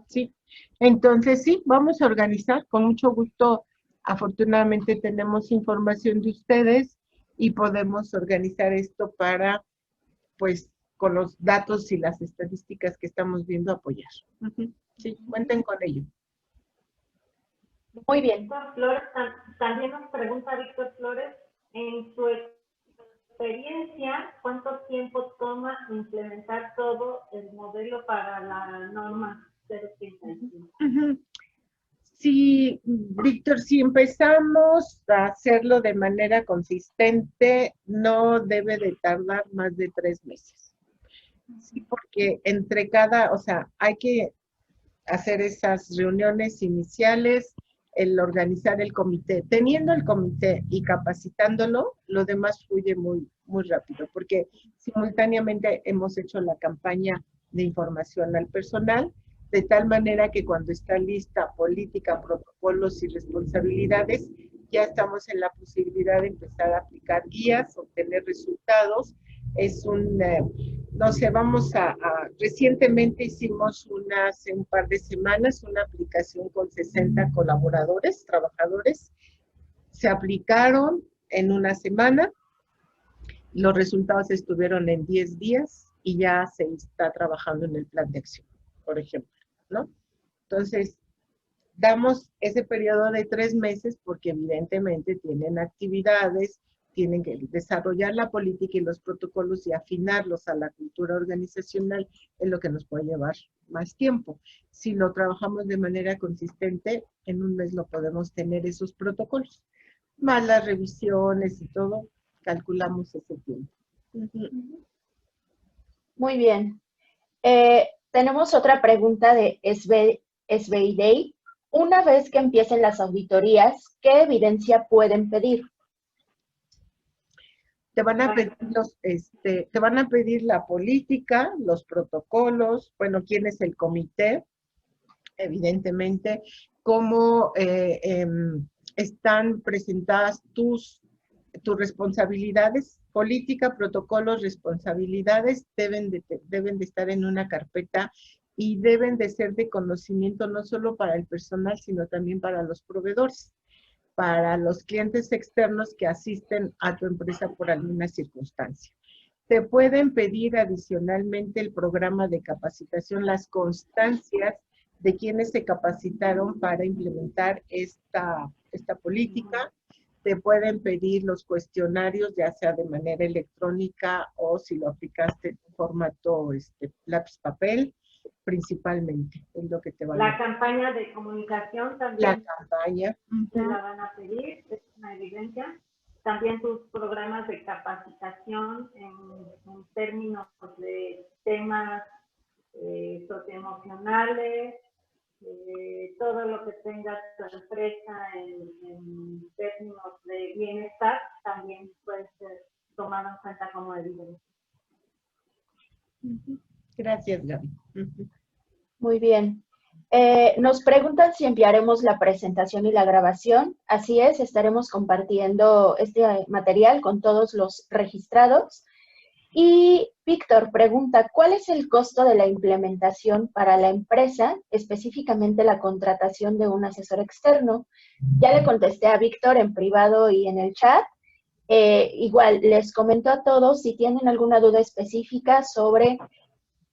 Sí. Entonces, sí, vamos a organizar con mucho gusto. Afortunadamente tenemos información de ustedes y podemos organizar esto para, pues, con los datos y las estadísticas que estamos viendo, apoyar. Sí, cuenten con ello. Muy bien. Víctor Flores, también nos pregunta Víctor Flores, en su experiencia, ¿cuánto tiempo toma implementar todo el modelo para la norma 035? Sí, Víctor, si empezamos a hacerlo de manera consistente, no debe de tardar más de 3 meses. Sí, porque entre cada, o sea, hay que hacer esas reuniones iniciales, el organizar el comité. Teniendo el comité y capacitándolo, lo demás fluye muy, muy rápido, porque simultáneamente hemos hecho la campaña de información al personal, de tal manera que cuando está lista política, protocolos y responsabilidades, ya estamos en la posibilidad de empezar a aplicar guías, obtener resultados. Es no sé, recientemente hicimos hace un par de semanas una aplicación con 60 colaboradores, trabajadores. Se aplicaron en una semana, los resultados estuvieron en 10 días y ya se está trabajando en el plan de acción, por ejemplo, ¿no? Entonces, damos ese periodo de 3 meses porque evidentemente tienen actividades, tienen que desarrollar la política y los protocolos y afinarlos a la cultura organizacional, es lo que nos puede llevar más tiempo. Si lo trabajamos de manera consistente, en un mes lo podemos tener esos protocolos. Más las revisiones y todo, calculamos ese tiempo. Muy bien. Tenemos otra pregunta de SBIDEI. Una vez que empiecen las auditorías, ¿qué evidencia pueden pedir? Te van a pedir te van a pedir la política, los protocolos, bueno, quién es el comité, evidentemente, cómo están presentadas tus tus responsabilidades, política, protocolos, responsabilidades deben de estar en una carpeta y deben de ser de conocimiento no solo para el personal, sino también para los proveedores, para los clientes externos que asisten a tu empresa por alguna circunstancia. Te pueden pedir adicionalmente el programa de capacitación, las constancias de quienes se capacitaron para implementar esta política. Te pueden pedir los cuestionarios, ya sea de manera electrónica o si lo aplicaste en formato lápiz papel, principalmente, es lo que te van a La campaña de comunicación La también campaña. se la van a pedir, es una evidencia. También tus programas de capacitación en términos de temas socioemocionales, todo lo que tenga tu empresa en términos de bienestar también puede ser tomado en cuenta como evidencia. Gracias, Gaby. Muy bien. Nos preguntan si enviaremos la presentación y la grabación. Así es, estaremos compartiendo este material con todos los registrados. Y Víctor pregunta, ¿cuál es el costo de la implementación para la empresa, específicamente la contratación de un asesor externo? Ya le contesté a Víctor en privado y en el chat. Igual, les comento a todos si tienen alguna duda específica sobre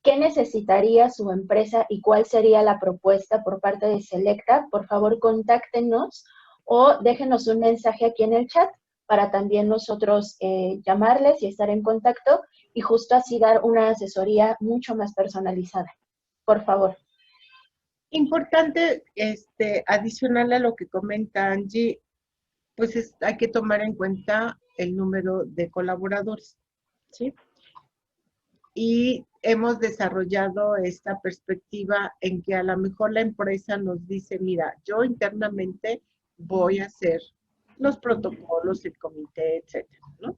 qué necesitaría su empresa y cuál sería la propuesta por parte de Selecta, por favor contáctenos o déjenos un mensaje aquí en el chat para también nosotros llamarles y estar en contacto y justo así dar una asesoría mucho más personalizada. Por favor. Importante, adicional a lo que comenta Angie, pues hay que tomar en cuenta el número de colaboradores, ¿sí? Y hemos desarrollado esta perspectiva en que a lo mejor la empresa nos dice, mira, yo internamente voy a hacer los protocolos, el comité, etcétera, ¿no?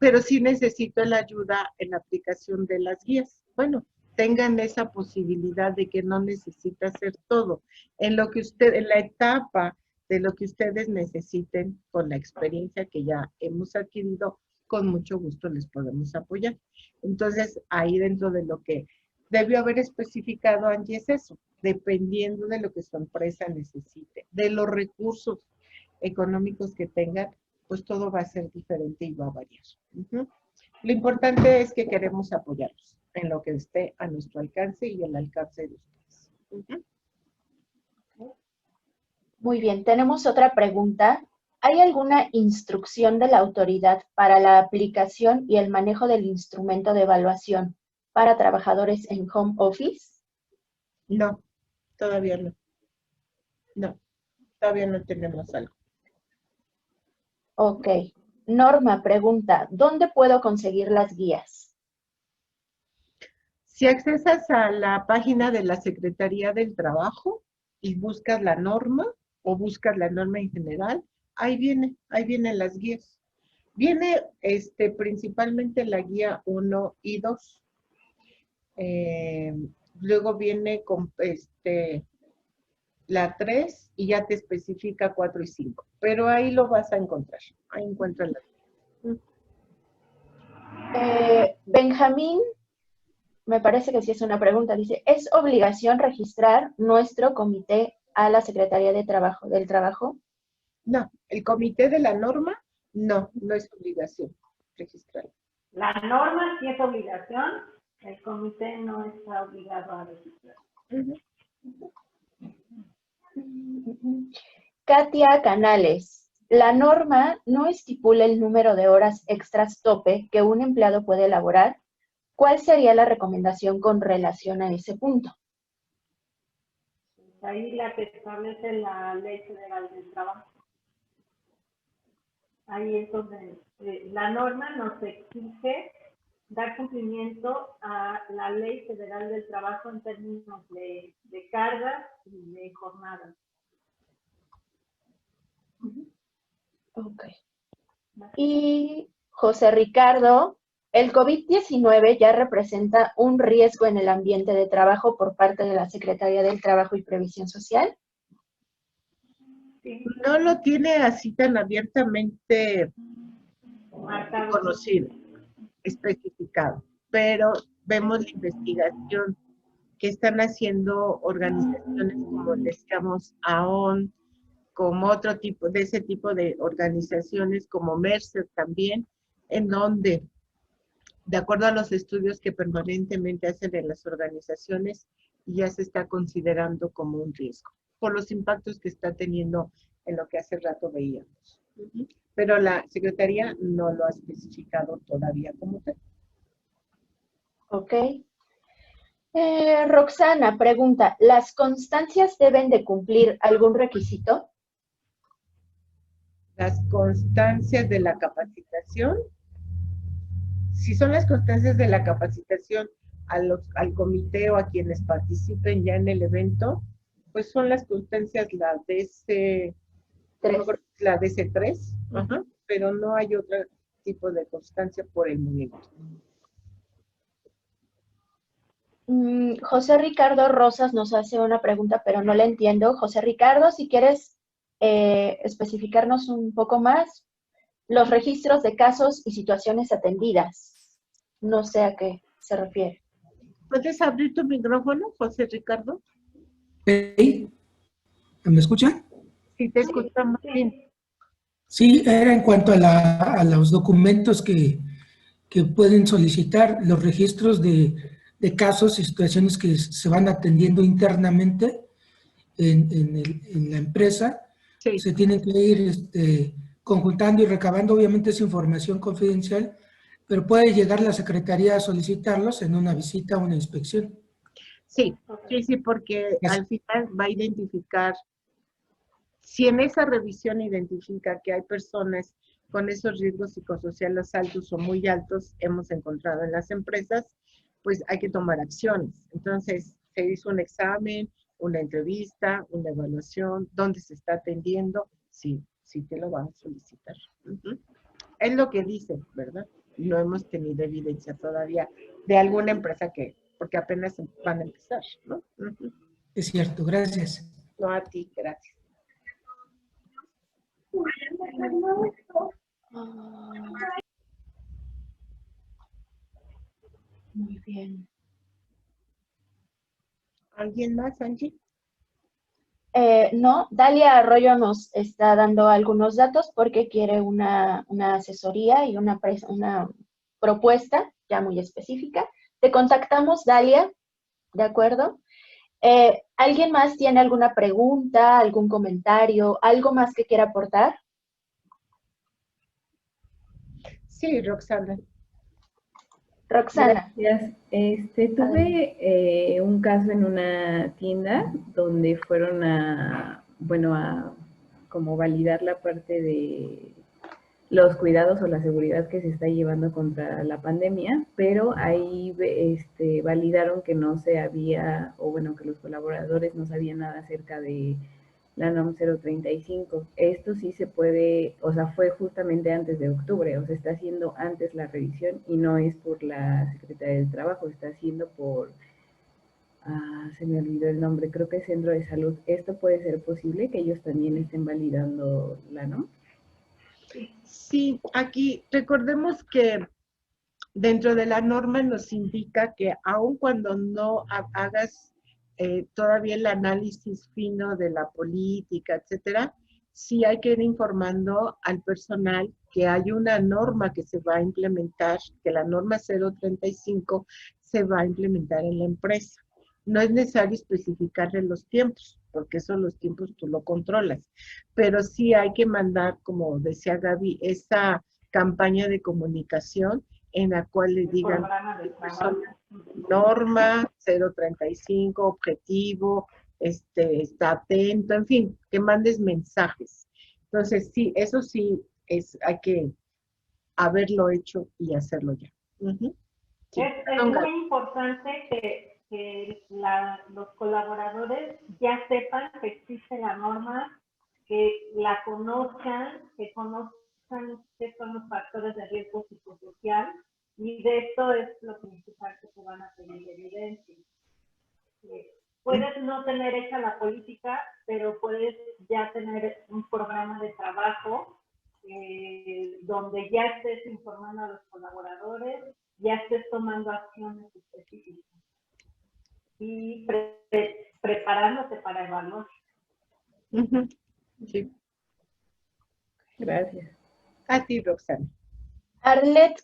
Pero sí necesito la ayuda en la aplicación de las guías. Bueno, tengan esa posibilidad de que no necesita hacer todo. En lo que en la etapa de lo que ustedes necesiten, con la experiencia que ya hemos adquirido, con mucho gusto les podemos apoyar. Entonces, ahí dentro de lo que debió haber especificado Angie es eso, dependiendo de lo que su empresa necesite, de los recursos económicos que tengan, pues todo va a ser diferente y va a variar. Lo importante es que queremos apoyarlos en lo que esté a nuestro alcance y al alcance de ustedes. Muy bien, tenemos otra pregunta. ¿Hay alguna instrucción de la autoridad para la aplicación y el manejo del instrumento de evaluación para trabajadores en home office? No, todavía no. No, todavía no tenemos algo. Ok. Norma pregunta, ¿dónde puedo conseguir las guías? Si accesas a la página de la Secretaría del Trabajo y buscas la norma o buscas la norma en general, ahí vienen las guías. Viene principalmente la guía 1 y 2. Luego viene con la 3 y ya te especifica 4 y 5. Pero ahí lo vas a encontrar. Ahí encuentras la guía. Benjamín, me parece que sí es una pregunta, dice, ¿es obligación registrar nuestro comité a la Secretaría de Trabajo, del Trabajo? No, el comité de la norma, no es obligación registrar. La norma sí es obligación, el comité no está obligado a registrar. Katia Canales, la norma no estipula el número de horas extras tope que un empleado puede elaborar. ¿Cuál sería la recomendación con relación a ese punto? Ahí la que establece la Ley Federal del Trabajo. Ahí es donde la norma nos exige dar cumplimiento a la Ley Federal del Trabajo en términos de cargas y de jornadas. Ok. Y José Ricardo, ¿el COVID-19 ya representa un riesgo en el ambiente de trabajo por parte de la Secretaría del Trabajo y Previsión Social? Sí. No lo tiene así tan abiertamente marcado. conocido, especificado. Pero vemos la investigación que están haciendo organizaciones como decíamos AON, como otro tipo, de ese tipo de organizaciones como Mercer también, en donde, de acuerdo a los estudios que permanentemente hacen en las organizaciones, ya se está considerando como un riesgo, por los impactos que está teniendo en lo que hace rato veíamos. Pero la Secretaría no lo ha especificado todavía como tal. Ok. Roxana pregunta, ¿las constancias deben de cumplir algún requisito? Las constancias de la capacitación, si son las constancias de la capacitación al comité o a quienes participen ya en el evento, pues son las constancias, la DC3, la DC3, pero no hay otro tipo de constancia por el momento. José Ricardo Rosas nos hace una pregunta, pero no la entiendo. José Ricardo, si quieres especificarnos un poco más, los registros de casos y situaciones atendidas. No sé a qué se refiere. ¿Puedes abrir tu micrófono, José Ricardo? ¿Me escuchan? Sí, te escuchamos bien. Sí, era en cuanto a los documentos que pueden solicitar, los registros de casos y situaciones que se van atendiendo internamente en la empresa. Sí. Se tienen que ir conjuntando y recabando, obviamente es información confidencial, pero puede llegar la Secretaría a solicitarlos en una visita o una inspección. Sí, porque al final va a identificar, si en esa revisión identifica que hay personas con esos riesgos psicosociales altos o muy altos, hemos encontrado en las empresas, pues hay que tomar acciones. Entonces, se hizo un examen, una entrevista, una evaluación, dónde se está atendiendo, sí te lo van a solicitar. Es lo que dice, ¿verdad? No hemos tenido evidencia todavía de alguna empresa porque apenas van a empezar, ¿no? Es cierto, gracias. No, a ti, gracias. Muy bien. ¿Alguien más, Angie? No, Dalia Arroyo nos está dando algunos datos porque quiere una asesoría y una propuesta ya muy específica. Te contactamos, Dalia, ¿de acuerdo? ¿Alguien más tiene alguna pregunta, algún comentario, algo más que quiera aportar? Sí, Roxana. Roxana. Gracias. Tuve un caso en una tienda donde fueron a como validar la parte de los cuidados o la seguridad que se está llevando contra la pandemia, pero ahí validaron que no se había, o bueno, que los colaboradores no sabían nada acerca de la NOM 035. Esto sí se puede, o sea, fue justamente antes de octubre, o sea, está haciendo antes la revisión y no es por la Secretaría del Trabajo, está haciendo por, se me olvidó el nombre, creo que es Centro de Salud. ¿Esto puede ser posible que ellos también estén validando la NOM? Sí, aquí recordemos que dentro de la norma nos indica que aun cuando no hagas todavía el análisis fino de la política, etcétera, sí hay que ir informando al personal que hay una norma que se va a implementar, que la norma 035 se va a implementar en la empresa. No es necesario especificarle los tiempos, porque esos los tiempos tú lo controlas, pero sí hay que mandar, como decía Gaby, esa campaña de comunicación en la cual le digan norma 035, objetivo, está atento, en fin, que mandes mensajes. Entonces, sí, eso sí, hay que haberlo hecho y hacerlo ya. Sí. Es muy importante que los colaboradores ya sepan que existe la norma, que la conozcan, que conozcan qué son los factores de riesgo psicosocial, y de esto es lo principal que se van a pedir evidencia. Puedes no tener hecha la política, pero puedes ya tener un programa de trabajo donde ya estés informando a los colaboradores, ya estés tomando acciones específicas y preparándote para evaluar. Sí. Gracias. A ti, Roxana. Arlet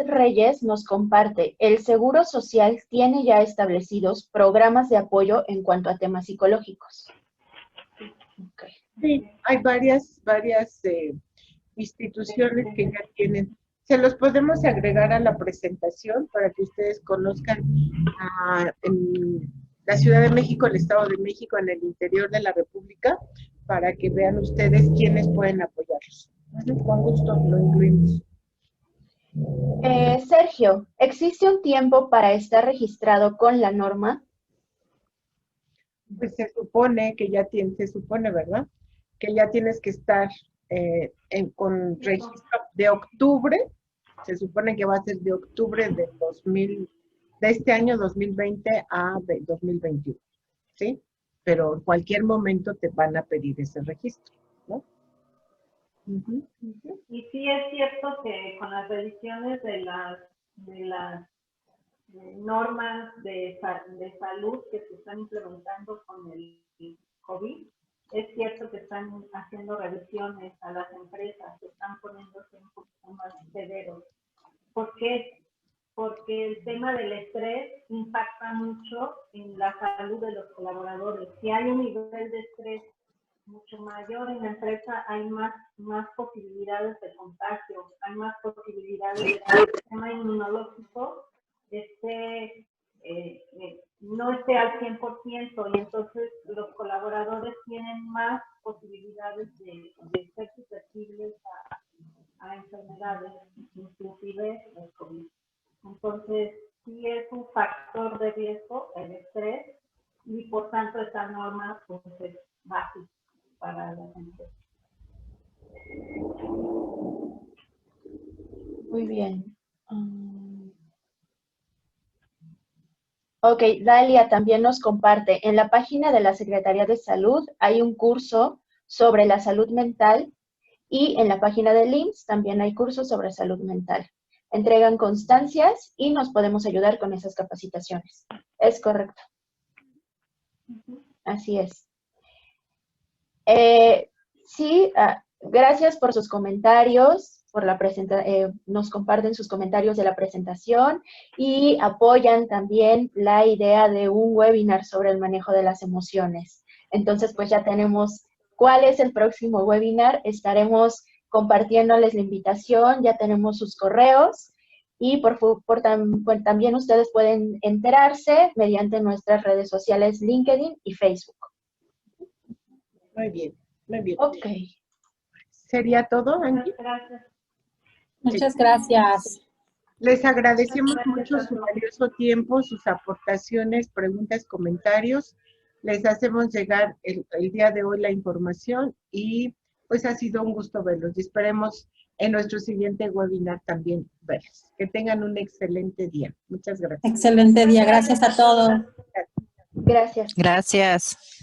Reyes nos comparte, el Seguro Social tiene ya establecidos programas de apoyo en cuanto a temas psicológicos. Okay. Sí, hay varias instituciones que ya tienen. Se los podemos agregar a la presentación para que ustedes conozcan en la Ciudad de México, el Estado de México, en el interior de la República, para que vean ustedes quiénes pueden apoyarlos. Con gusto lo incluimos. Sergio, ¿existe un tiempo para estar registrado con la norma? Pues se supone, ¿verdad? Que ya tienes que estar con registro de octubre, se supone que va a ser de octubre de este año 2020 a 2021, ¿sí? Pero en cualquier momento te van a pedir ese registro, ¿no? Y sí es cierto que con las revisiones de las normas de salud que se están implementando con el COVID, es cierto que están haciendo revisiones a las empresas, que están poniéndose un poquito más severos. ¿Por qué? Porque el tema del estrés impacta mucho en la salud de los colaboradores. Si hay un nivel de estrés mucho mayor en la empresa, hay más posibilidades de contagio, hay más posibilidades de que el sistema inmunológico no esté al 100%, y entonces los colaboradores tienen más posibilidades de ser susceptibles a enfermedades, inclusive el COVID. Entonces, sí es un factor de riesgo el estrés, y por tanto esta norma pues, es básica para la gente. Muy bien. Ok, Dalia también nos comparte, en la página de la Secretaría de Salud hay un curso sobre la salud mental, y en la página del IMSS también hay cursos sobre salud mental. Entregan constancias y nos podemos ayudar con esas capacitaciones. Es correcto. Así es. Sí, gracias por sus comentarios, nos comparten sus comentarios de la presentación y apoyan también la idea de un webinar sobre el manejo de las emociones. Entonces, pues ya tenemos cuál es el próximo webinar, estaremos compartiéndoles la invitación, ya tenemos sus correos y también ustedes pueden enterarse mediante nuestras redes sociales LinkedIn y Facebook. Muy bien, muy bien. Ok. ¿Sería todo, Angie? Gracias. Muchas gracias. Les agradecemos mucho su valioso tiempo, sus aportaciones, preguntas, comentarios. Les hacemos llegar el día de hoy la información y pues ha sido un gusto verlos. Y esperemos en nuestro siguiente webinar también verlos. Que tengan un excelente día. Muchas gracias. Excelente día. Gracias a todos. Gracias. Gracias.